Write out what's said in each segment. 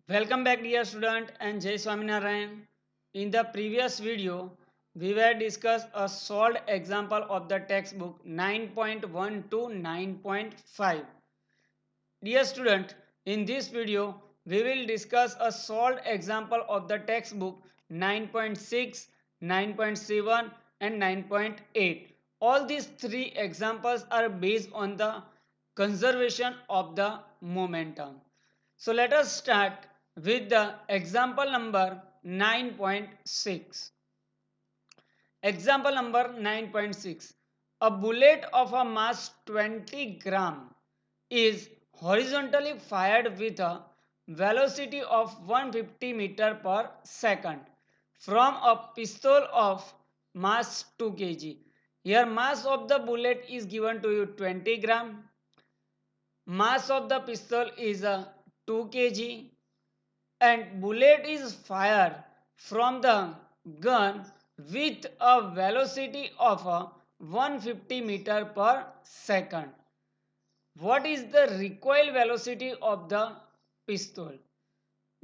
Welcome back dear student and Jai Swaminarayan. In the previous video, we were discussed a solved example of the textbook 9.1 to 9.5. Dear student, in this video, we will discuss a solved example of the textbook 9.6, 9.7 and 9.8. All these three examples are based on the conservation of the momentum. So let us start with the example number 9.6. Example number 9.6. A bullet of a mass 20 gram is horizontally fired with a velocity of 150 meter per second from a pistol of mass 2 kg. Here mass of the bullet is given to you 20 gram. Mass of the pistol is 2 kg and bullet is fired from the gun with a velocity of 150 meter per second. What is the recoil velocity of the pistol?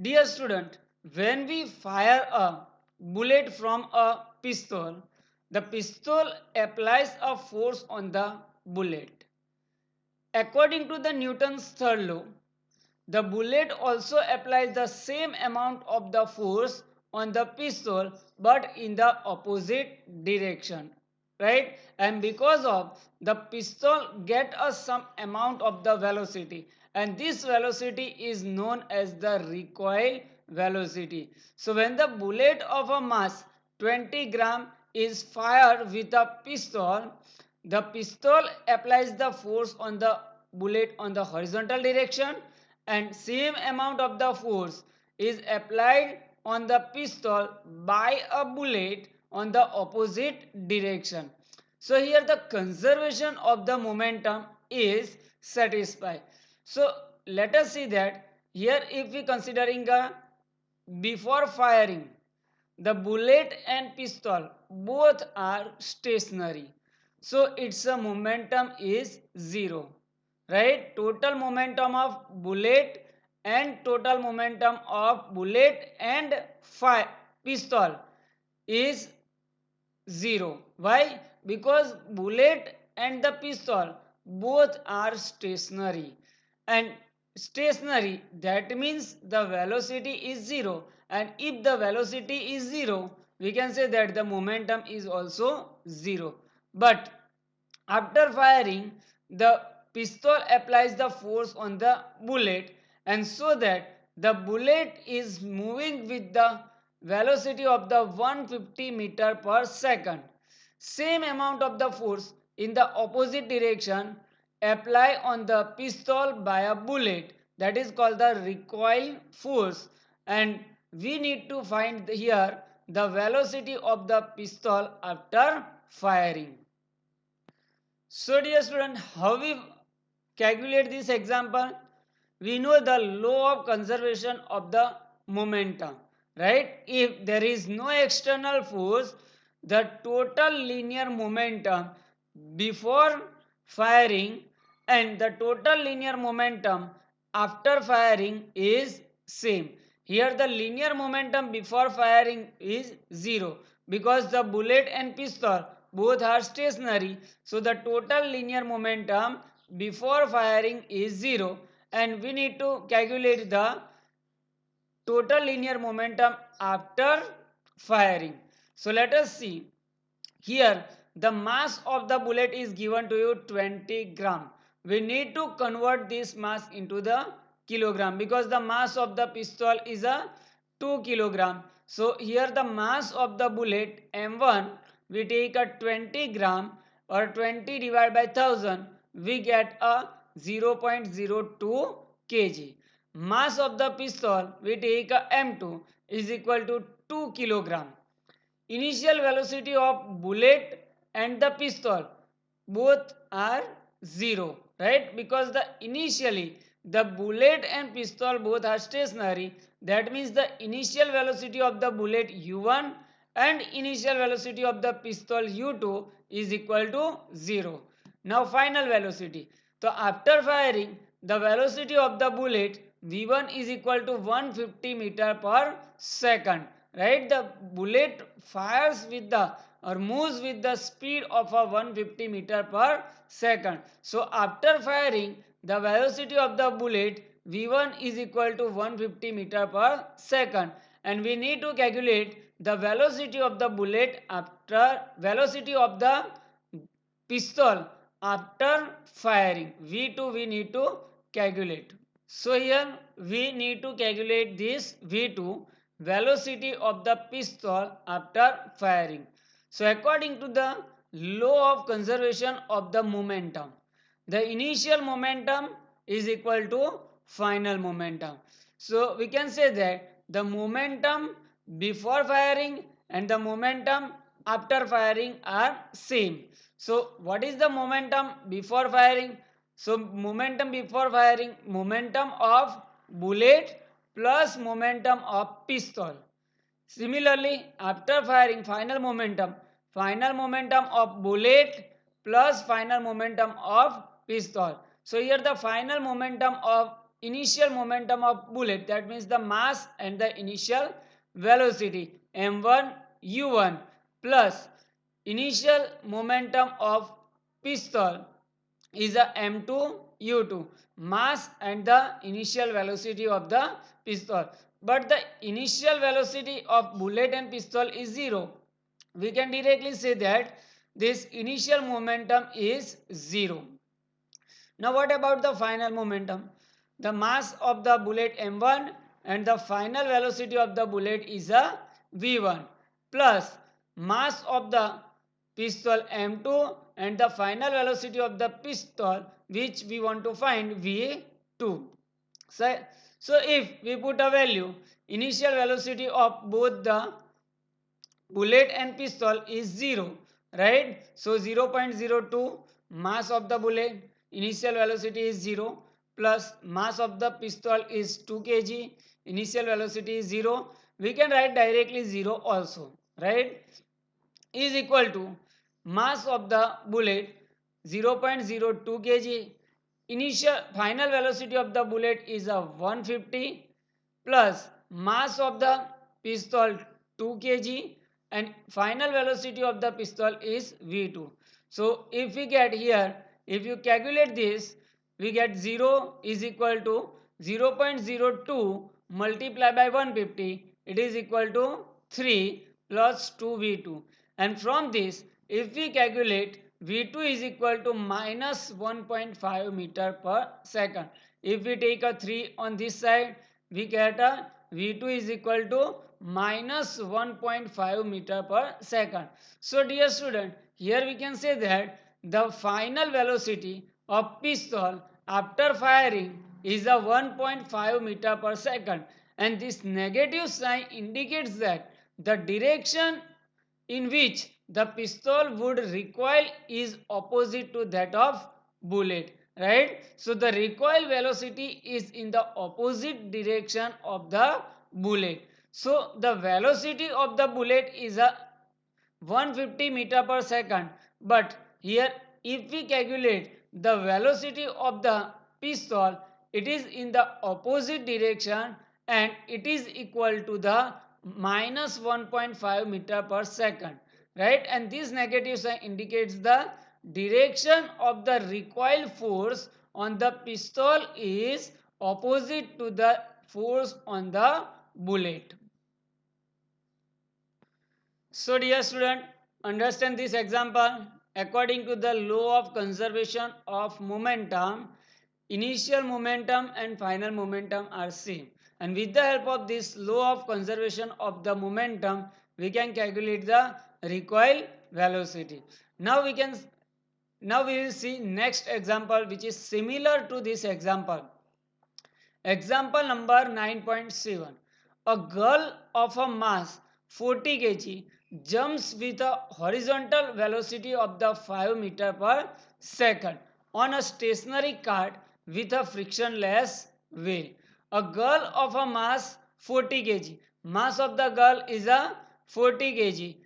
Dear student, when we fire a bullet from a pistol, the pistol applies a force on the bullet. According to the Newton's third law, the bullet also applies the same amount of the force on the pistol but in the opposite direction, right? And because of the pistol get a some amount of the velocity, and this velocity is known as the recoil velocity. So when the bullet of a mass 20 gram is fired with a pistol, the pistol applies the force on the bullet on the horizontal direction and same amount of the force is applied on the pistol by a bullet on the opposite direction. So here the conservation of the momentum is satisfied. So let us see that here if we considering a before firing, the bullet and pistol both are stationary. So its momentum is 0. Right? Total momentum of bullet and total momentum of bullet and pistol is 0. Why? Because bullet and the pistol both are stationary, and stationary that means the velocity is 0, and if the velocity is 0 we can say that the momentum is also 0. But after firing, the pistol applies the force on the bullet, and so that the bullet is moving with the velocity of the 150 meter per second. Same amount of the force in the opposite direction apply on the pistol by a bullet, that is called the recoil force, and we need to find here the velocity of the pistol after firing. So dear student, how we calculate this example? We know the law of conservation of the momentum, right? If there is no external force, the total linear momentum before firing and the total linear momentum after firing is same. Here the linear momentum before firing is 0 because the bullet and pistol both are stationary. So the total linear momentum before firing is 0, and we need to calculate the total linear momentum after firing. So let us see. Here the mass of the bullet is given to you 20 gram. We need to convert this mass into the kilogram because the mass of the pistol is a 2 kilogram. So here the mass of the bullet M1, we take a 20 gram, or 20 divided by 1000, we get a 0.02 kg. Mass of the pistol, we take a M2 is equal to 2 kilogram. Initial velocity of bullet and the pistol both are 0, right? Because the initially the bullet and pistol both are stationary, that means the initial velocity of the bullet u1 and initial velocity of the pistol u2 is equal to 0. Now final velocity. So after firing, the velocity of the bullet v1 is equal to 150 meter per second, right? The bullet fires with the or moves with the speed of a 150 meter per second. So after firing, the velocity of the bullet v1 is equal to 150 meter per second, and we need to calculate the velocity of the bullet after velocity of the pistol after firing. V2 we need to calculate. So here we need to calculate this V2, velocity of the pistol after firing. So according to the law of conservation of the momentum, the initial momentum is equal to final momentum. So we can say that the momentum before firing and the momentum after firing are same. So what is the momentum before firing? So momentum before firing, momentum of bullet plus momentum of pistol. Similarly, after firing, final momentum of bullet plus final momentum of pistol. So here the final momentum of initial momentum of bullet, that means the mass and the initial velocity m1 u1 plus initial momentum of pistol is a m2 u2, mass and the initial velocity of the pistol. But the initial velocity of bullet and pistol is 0. We can directly say that this initial momentum is 0. Now what about the final momentum? The mass of the bullet m1 and the final velocity of the bullet is a v1 plus mass of the pistol m2 and the final velocity of the pistol which we want to find v2. So if we put a value, initial velocity of both the bullet and pistol is 0, right? So 0.02 mass of the bullet, initial velocity is 0 plus mass of the pistol is 2 kg, initial velocity is 0. We can write directly 0 also, right? Is equal to mass of the bullet 0.02 kg, initial final velocity of the bullet is a 150 plus mass of the pistol 2 kg and final velocity of the pistol is v2. So if we get here, if you calculate this, we get 0 is equal to 0.02 multiplied by 150, it is equal to 3 plus 2v2, and from this if we calculate, v2 is equal to minus 1.5 meter per second. If we take a 3 on this side, we get a v2 is equal to minus 1.5 meter per second. So dear student, here we can say that the final velocity of pistol after firing is a 1.5 meter per second, and this negative sign indicates that the direction in which the pistol would recoil is opposite to that of bullet, right? So the recoil velocity is in the opposite direction of the bullet. So the velocity of the bullet is a 150 meter per second, but here if we calculate the velocity of the pistol, it is in the opposite direction and it is equal to the minus 1.5 meter per second, right? And this negative sign indicates the direction of the recoil force on the pistol is opposite to the force on the bullet. So dear student, understand this example. According to the law of conservation of momentum, initial momentum and final momentum are same. And with the help of this law of conservation of the momentum, we can calculate the recoil velocity. Now we will see next example which is similar to this example. Example number 9.7. A girl of a mass 40 kg jumps with a horizontal velocity of the 5 meter per second on a stationary cart with a frictionless wheel. A girl of a mass 40 kg, mass of the girl is a 40 kg,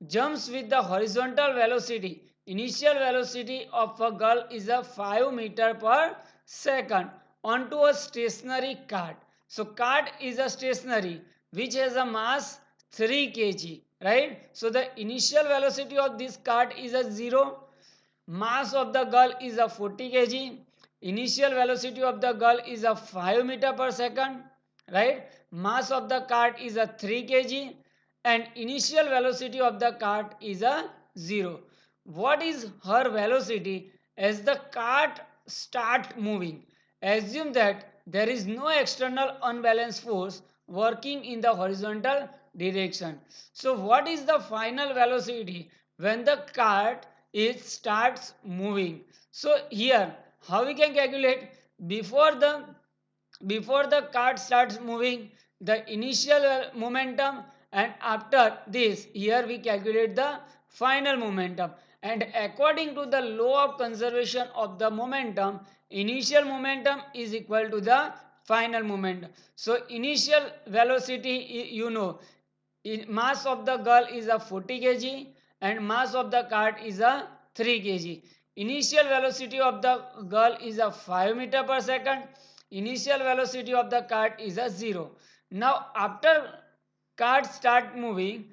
jumps with the horizontal velocity. Initial velocity of a girl is a 5 meter per second onto a stationary cart. So cart is a stationary which has a mass 3 kg, right? So the initial velocity of this cart is a 0. Mass of the girl is a 40 kg. Initial velocity of the girl is a 5 meter per second, right? Mass of the cart is a 3 kg and initial velocity of the cart is a 0. What is her velocity as the cart start moving? Assume that there is no external unbalanced force working in the horizontal direction. So what is the final velocity when the cart it starts moving? So here how we can calculate? Before the cart starts moving, the initial momentum, and after this here we calculate the final momentum. And according to the law of conservation of the momentum, initial momentum is equal to the final momentum. So initial velocity, mass of the girl is a 40 kg and mass of the cart is a 3 kg. Initial velocity of the girl is a 5 meter per second. Initial velocity of the cart is a 0. Now after cart start moving,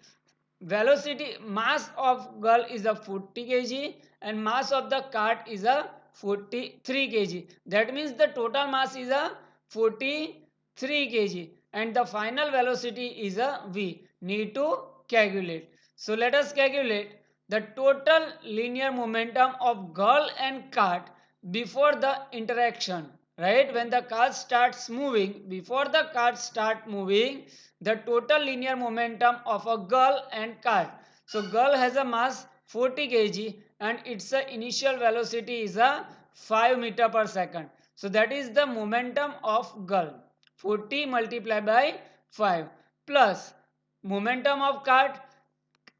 velocity mass of girl is a 40 kg and mass of the cart is a 43 kg. That means the total mass is a 43 kg and the final velocity is a v. Need to calculate. So let us calculate the total linear momentum of girl and cart before the interaction. Right, when the car starts moving, before the car start moving, the total linear momentum of a girl and cart. So girl has a mass 40 kg and its initial velocity is a 5 meter per second. So that is the momentum of girl, 40 multiplied by 5, plus momentum of cart,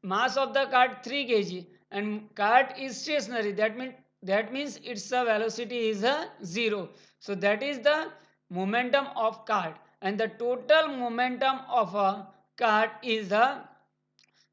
mass of the cart 3 kg and cart is stationary. That means its velocity is a 0. So that is the momentum of cart, and the total momentum of a cart is a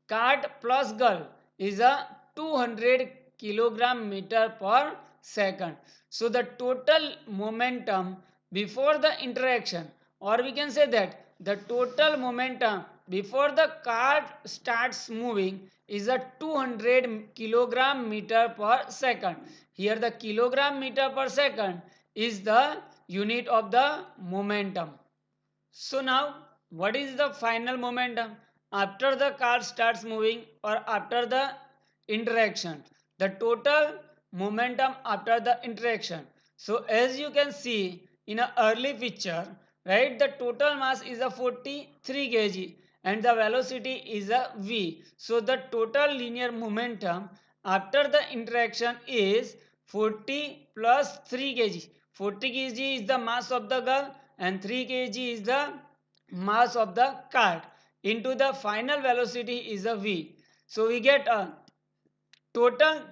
cart plus girl is a 200 kilogram meter per second. So the total momentum before the interaction, or we can say that the total momentum before the cart starts moving is a 200 kilogram meter per second. Here the kilogram meter per second is the unit of the momentum. So now, what is the final momentum after the car starts moving or after the interaction? The total momentum after the interaction. So as you can see in an early picture, right, the total mass is a 43 kg and the velocity is a v. So the total linear momentum after the interaction is 40 plus 3 kg. 40 kg is the mass of the girl and 3 kg is the mass of the cart into the final velocity is a v. So we get a total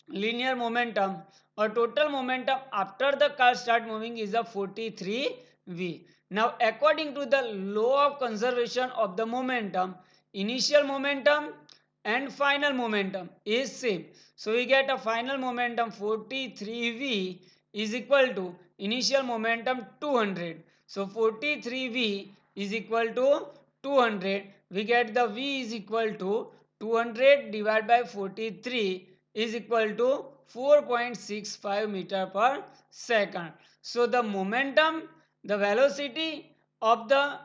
linear momentum or total momentum after the car start moving is a 43 v. Now according to the law of conservation of the momentum, initial momentum and final momentum is same. So we get a final momentum 43 v is equal to initial momentum 200. So 43 v is equal to 200. We get the v is equal to 200 divided by 43 is equal to 4.65 meter per second. So the momentum, the velocity of the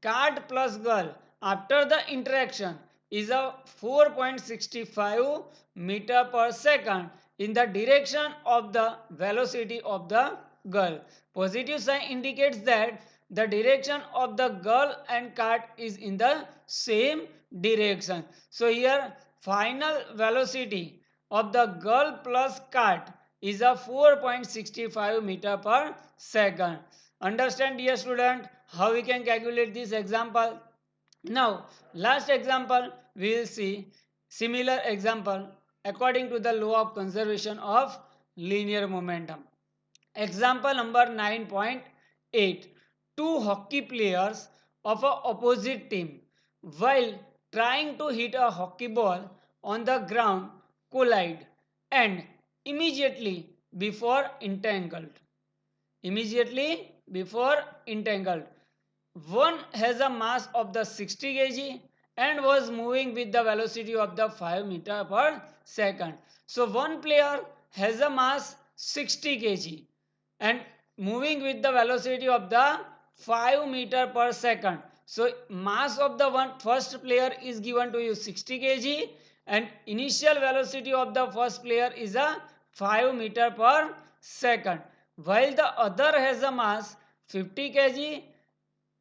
cart plus girl after the interaction is a 4.65 meter per second in the direction of the velocity of the girl. Positive sign indicates that the direction of the girl and cart is in the same direction. So here final velocity of the girl plus cart is a 4.65 meter per second. Understand, dear student, how we can calculate this example? Now last example we will see similar example according to the law of conservation of linear momentum. Example number 9.8. Two hockey players of a opposite team, while trying to hit a hockey ball on the ground, collide and immediately before entangled. immediately before entangled. One has a mass of the 60 kg and was moving with the velocity of the 5 meter per second. So one player has a mass 60 kg and moving with the velocity of the 5 meter per second. So mass of the first player is given to you 60 kg and initial velocity of the first player is a 5 meter per second, while the other has a mass 50 kg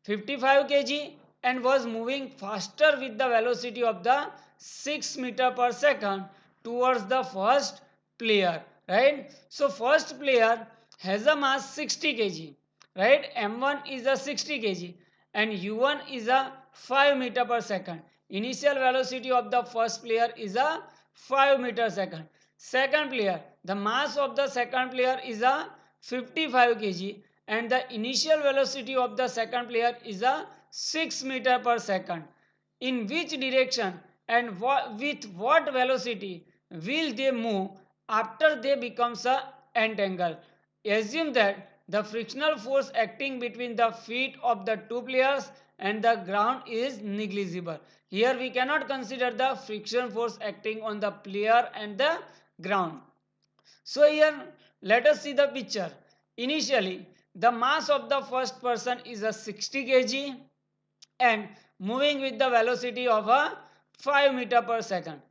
55 kg and was moving faster with the velocity of the 6 meter per second towards the first player, right? So first player has a mass 60 kg, right? M1 is a 60 kg and U1 is a 5 meter per second. Initial velocity of the first player is a 5 meter second. Second player, the mass of the second player is a 55 kg and the initial velocity of the second player is a 6 meter per second. In which direction and with what velocity will they move after they becomes a entangle? Assume that the frictional force acting between the feet of the two players and the ground is negligible. Here we cannot consider the friction force acting on the player and the ground. So here let us see the picture. Initially the mass of the first person is a 60 kg and moving with the velocity of a 5 meter per second,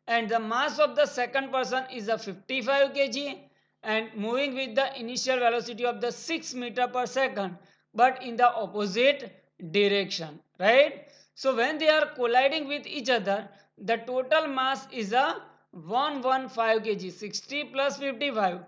and the mass of the second person is a 55 kg and moving with the initial velocity of the 6 meter per second but in the opposite direction, right? So when they are colliding with each other, the total mass is a 115 kg, 60 plus 55,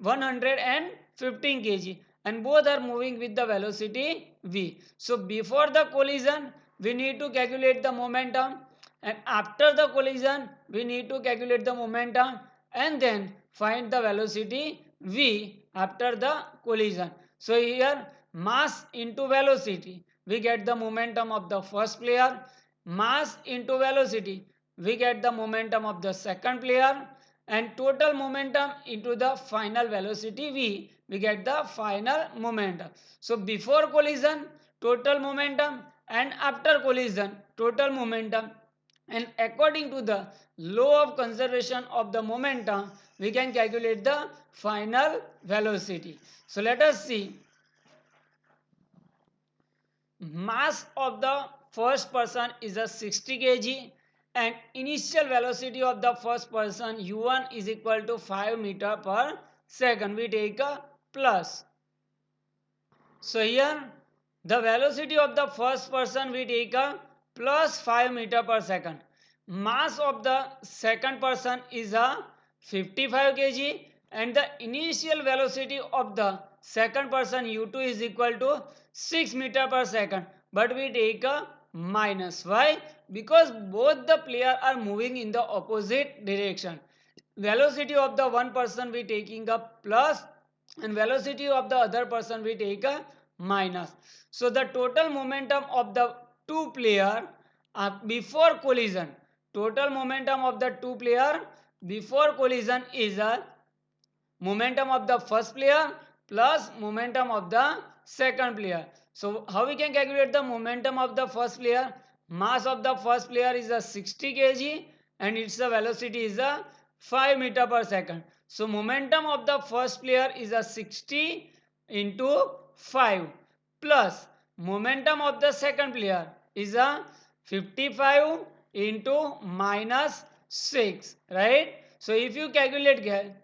115 kg, and both are moving with the velocity v. So before the collision we need to calculate the momentum, and after the collision we need to calculate the momentum and then find the velocity v after the collision. So here mass into velocity, we get the momentum of the first player, mass into velocity, we get the momentum of the second player, and total momentum into the final velocity v, we get the final momentum. So before collision total momentum and after collision total momentum, and according to the law of conservation of the momentum we can calculate the final velocity. So let us see. Mass of the first person is a 60 kg and initial velocity of the first person u1 is equal to 5 meter per second. We take a plus. So here the velocity of the first person we take a plus 5 meter per second. Mass of the second person is a 55 kg and the initial velocity of the second person u2 is equal to 6 meter per second, but we take a minus. Why? Because both the player are moving in the opposite direction. Velocity of the one person we taking a plus and velocity of the other person we take a minus. So the total momentum of the two player before collision, total momentum of the two player before collision is a momentum of the first player plus momentum of the second player. So how we can calculate the momentum of the first player? Mass of the first player is a 60 kg and its velocity is a 5 meter per second. So momentum of the first player is a 60 into 5 plus momentum of the second player is a 55 into minus 6, right? So if you calculate here,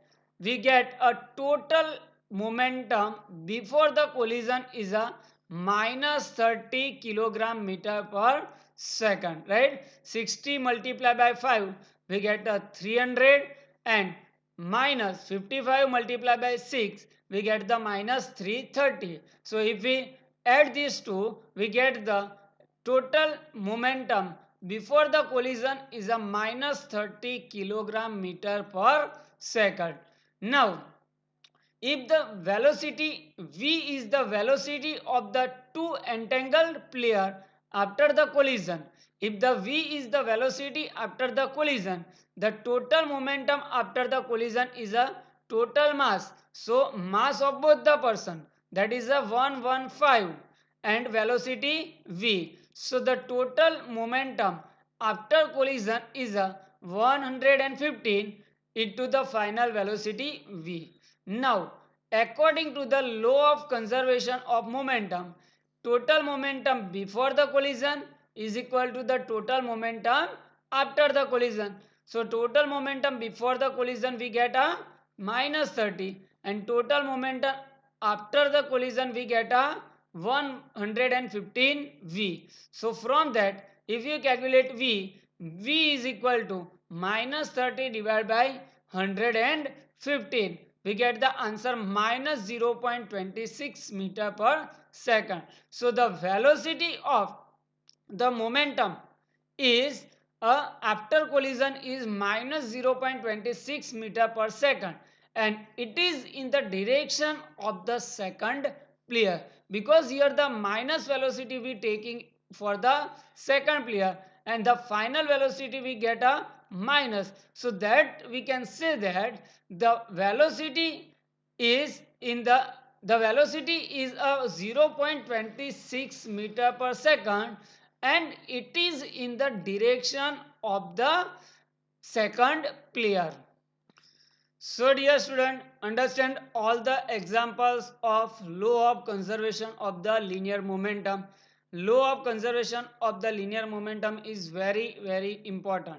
we get a total momentum before the collision is a minus 30 kilogram meter per second, right? 60 multiplied by 5 we get a 300 and minus 55 multiplied by 6 we get the minus 330. So if we add these two we get the total momentum before the collision is a minus 30 kilogram meter per second. Now if the velocity v is the velocity of the two entangled player after the collision, if the v is the velocity after the collision, the total momentum after the collision is a total mass. So mass of both the person, that is a 115 and velocity v. So the total momentum after collision is a 115 into the final velocity v. Now, according to the law of conservation of momentum, total momentum before the collision is equal to the total momentum after the collision. So total momentum before the collision we get a minus 30 and total momentum after the collision we get a 115 v. So from that, if you calculate v is equal to minus 30 divided by 115. We get the answer minus 0.26 meter per second. So the velocity of the momentum is after collision is minus 0.26 meter per second, and it is in the direction of the second player, because here the minus velocity we taking for the second player and the final velocity we get a minus. So that we can say that the velocity is in the velocity is a 0.26 meter per second, and it is in the direction of the second player. So dear student, understand all the examples of law of conservation of the linear momentum. Law of conservation of the linear momentum is very important.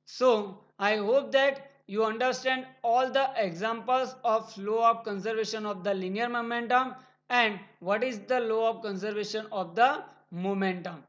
So I hope that you understand all the examples of law of conservation of the linear momentum and what is the law of conservation of the momentum.